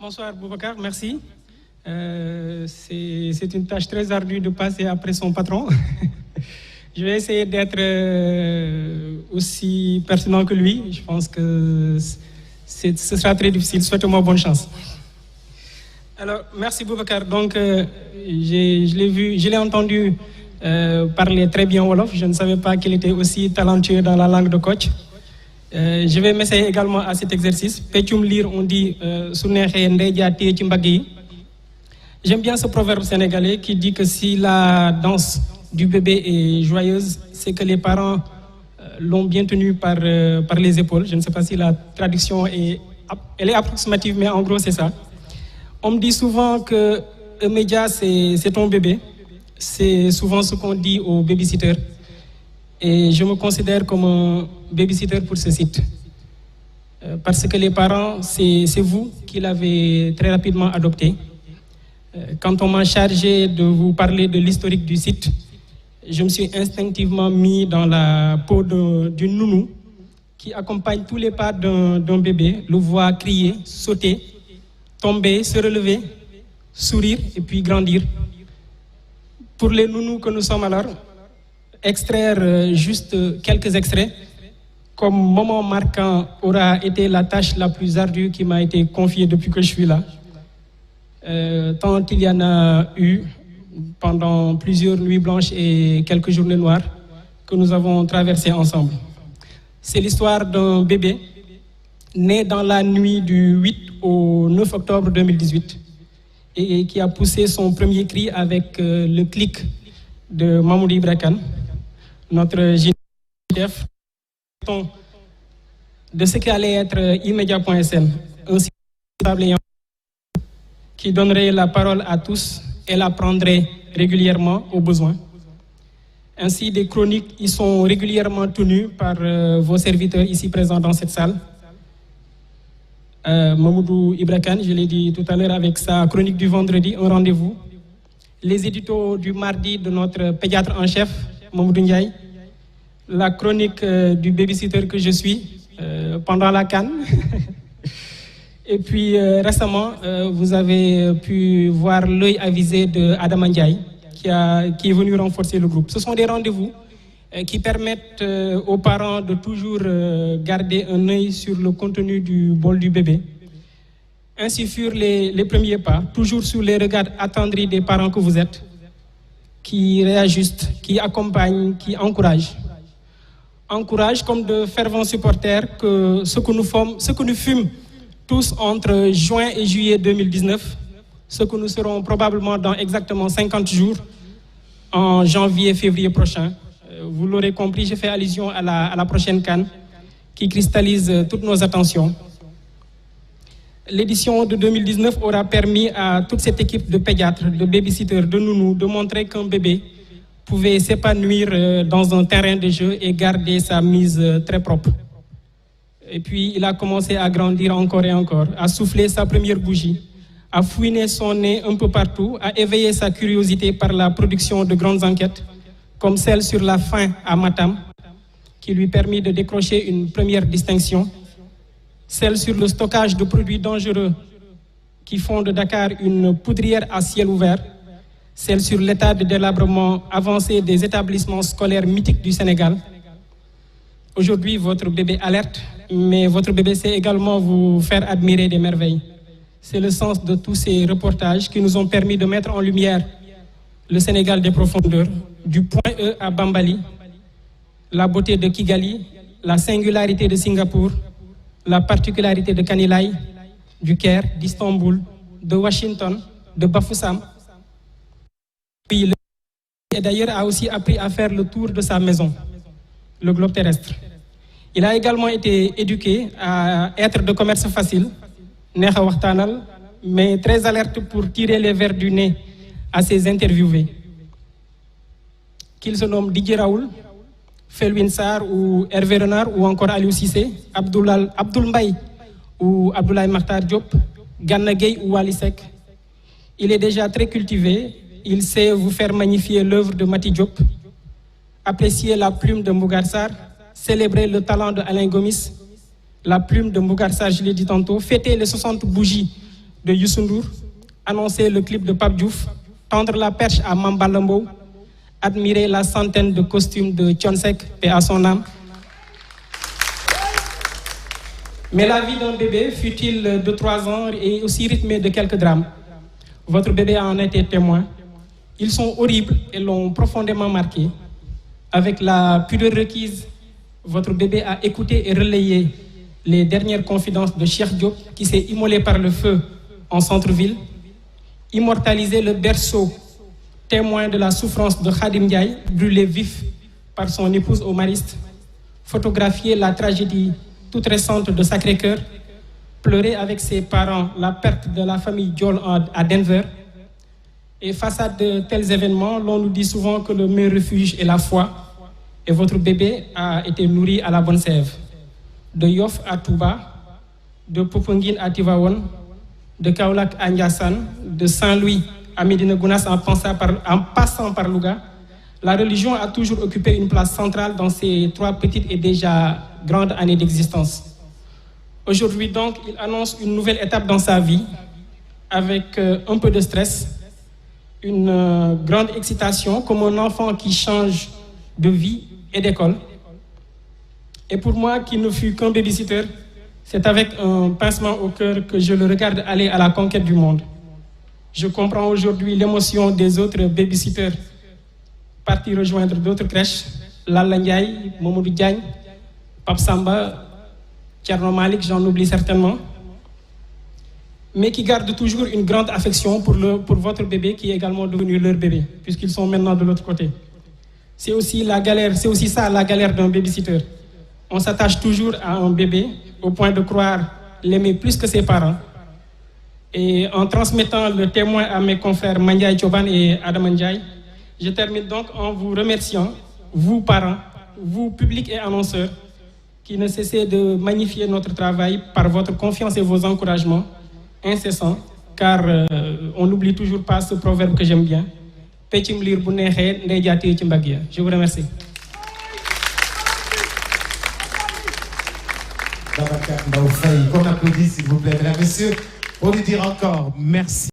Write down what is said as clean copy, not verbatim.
Bonsoir Boubacar, merci. C'est une tâche très ardue de passer après son patron. Je vais essayer d'être aussi pertinent que lui. Je pense que ce sera très difficile. Souhaitez-moi bonne chance. Alors, merci Boubacar. Donc, je l'ai entendu parler très bien Wolof. Je ne savais pas qu'il était aussi talentueux dans la langue de coach. Je vais m'essayer également à cet exercice. Petum lire, on dit J'aime bien ce proverbe sénégalais qui dit que si la danse du bébé est joyeuse, c'est que les parents l'ont bien tenue par les épaules. Je ne sais pas si la traduction elle est approximative, mais en gros c'est ça. On me dit souvent que un média c'est ton bébé. C'est souvent ce qu'on dit aux babysitters. Et je me considère comme un babysitter pour ce site. Parce que les parents, c'est vous qui l'avez très rapidement adopté. Quand on m'a chargé de vous parler de l'historique du site, je me suis instinctivement mis dans la peau d'une nounou qui accompagne tous les pas d'un bébé, le voit crier, sauter, tomber, se relever, sourire et puis grandir. Pour les nounous que nous sommes alors, extraire juste quelques extraits, comme moment marquant aura été la tâche la plus ardue qui m'a été confiée depuis que je suis là. Tant il y en a eu pendant plusieurs nuits blanches et quelques journées noires que nous avons traversées ensemble. C'est l'histoire d'un bébé né dans la nuit du 8 au 9 octobre 2018 et qui a poussé son premier cri avec le clic de Mamoudi Ibrakan, notre chef de ce qui allait être immédiat.sn, un site qui donnerait la parole à tous et la prendrait régulièrement au besoin. Ainsi, des chroniques y sont régulièrement tenues par vos serviteurs ici présents dans cette salle. Mamoudou Ibrakan, je l'ai dit tout à l'heure avec sa chronique du vendredi, un rendez-vous. Les éditos du mardi de notre pédiatre en chef, Mamoudou Ndiaye. La chronique du babysitter que je suis pendant la CAN. Et puis récemment, vous avez pu voir l'œil avisé de Adam Ndiaye qui est venu renforcer le groupe. Ce sont des rendez-vous qui permettent aux parents de toujours garder un œil sur le contenu du bol du bébé. Ainsi furent les premiers pas, toujours sous les regards attendris des parents que vous êtes, qui réajustent, qui accompagnent, qui encouragent. Encourage comme de fervents supporters que ce que nous fûmes tous entre juin et juillet 2019, ce que nous serons probablement dans exactement 50 jours, en janvier-février prochain. Vous l'aurez compris, j'ai fait allusion à la prochaine CAN qui cristallise toutes nos attentions. L'édition de 2019 aura permis à toute cette équipe de pédiatres, de babysitters, de nounous, de montrer qu'un bébé pouvait s'épanouir dans un terrain de jeu et garder sa mise très propre. Et puis, il a commencé à grandir encore et encore, à souffler sa première bougie, à fouiner son nez un peu partout, à éveiller sa curiosité par la production de grandes enquêtes, comme celle sur la faim à Matam, qui lui permit de décrocher une première distinction, celle sur le stockage de produits dangereux qui font de Dakar une poudrière à ciel ouvert, celle sur l'état de délabrement avancé des établissements scolaires mythiques du Sénégal. Aujourd'hui, votre bébé alerte, mais votre bébé sait également vous faire admirer des merveilles. C'est le sens de tous ces reportages qui nous ont permis de mettre en lumière le Sénégal des profondeurs, du point E à Bambali, la beauté de Kigali, la singularité de Singapour, la particularité de Kanilai, du Caire, d'Istanbul, de Washington, de Bafoussam. Et d'ailleurs a aussi appris à faire le tour de sa maison, le globe terrestre. Il a également été éduqué à être de commerce facile, mais très alerte pour tirer les vers du nez à ses interviewés. Qu'ils se nomment Didier Raoul, Felwine Sarr ou Hervé Renard ou encore Aliou Cissé, Abdoul Mbaye ou Abdoulaye Makhtar Diop, Gana Gueye ou Wally Seck. Il est déjà très cultivé, il sait vous faire magnifier l'œuvre de Mati Diop, apprécier la plume de Mbougar Sarr, célébrer le talent de Alain Gomis, la plume de Mbougar Sarr, je l'ai dit tantôt, fêter les 60 bougies de Youssou Ndour, annoncer le clip de Pape Diouf, tendre la perche à Mamba Lambo, admirer la centaine de costumes de Thionsek, paix à son âme. Mais la vie d'un bébé, fut-il de 3 ans, est aussi rythmée de quelques drames. Votre bébé en a été témoin. Ils sont horribles et l'ont profondément marqué. Avec la pudeur requise, votre bébé a écouté et relayé les dernières confidences de Cheikh Diop, qui s'est immolé par le feu en centre-ville, immortalisé le berceau, témoin de la souffrance de Khadim Ndiaye, brûlé vif par son épouse au Mariste, photographié la tragédie toute récente de Sacré-Cœur, pleurer avec ses parents la perte de la famille Diol à Denver. Et face à de tels événements, l'on nous dit souvent que le meilleur refuge est la foi. Et votre bébé a été nourri à la bonne sève. De Yoff à Touba, de Popenguine à Tivaouane, de Kaolack à Ndiassane, de Saint-Louis à Médina Gounass en passant par Louga, la religion a toujours occupé une place centrale dans ces 3 petites et déjà grandes années d'existence. Aujourd'hui donc, il annonce une nouvelle étape dans sa vie, avec un peu de stress, une grande excitation, comme un enfant qui change de vie et d'école. Et pour moi, qui ne fut qu'un babysitter, c'est avec un pincement au cœur que je le regarde aller à la conquête du monde. Je comprends aujourd'hui l'émotion des autres babysitters partis rejoindre d'autres crèches, Lalla Ndiaye, Mamadou Diagne, Pape Samba, Thierno Malik, j'en oublie certainement, mais qui gardent toujours une grande affection pour votre bébé qui est également devenu leur bébé, puisqu'ils sont maintenant de l'autre côté. C'est aussi ça la galère d'un babysitter. On s'attache toujours à un bébé au point de croire l'aimer plus que ses parents. Et en transmettant le témoin à mes confrères Mandiaye Thioban et Adam Ndiaye, je termine donc en vous remerciant, vous parents, vous publics et annonceurs, qui ne cessez de magnifier notre travail par votre confiance et vos encouragements incessants, car on n'oublie toujours pas ce proverbe que j'aime bien. Je vous remercie. Babacar Ndao Faye, qu'on applaudisse s'il vous plaît, mesdames et messieurs, pour lui dire encore merci.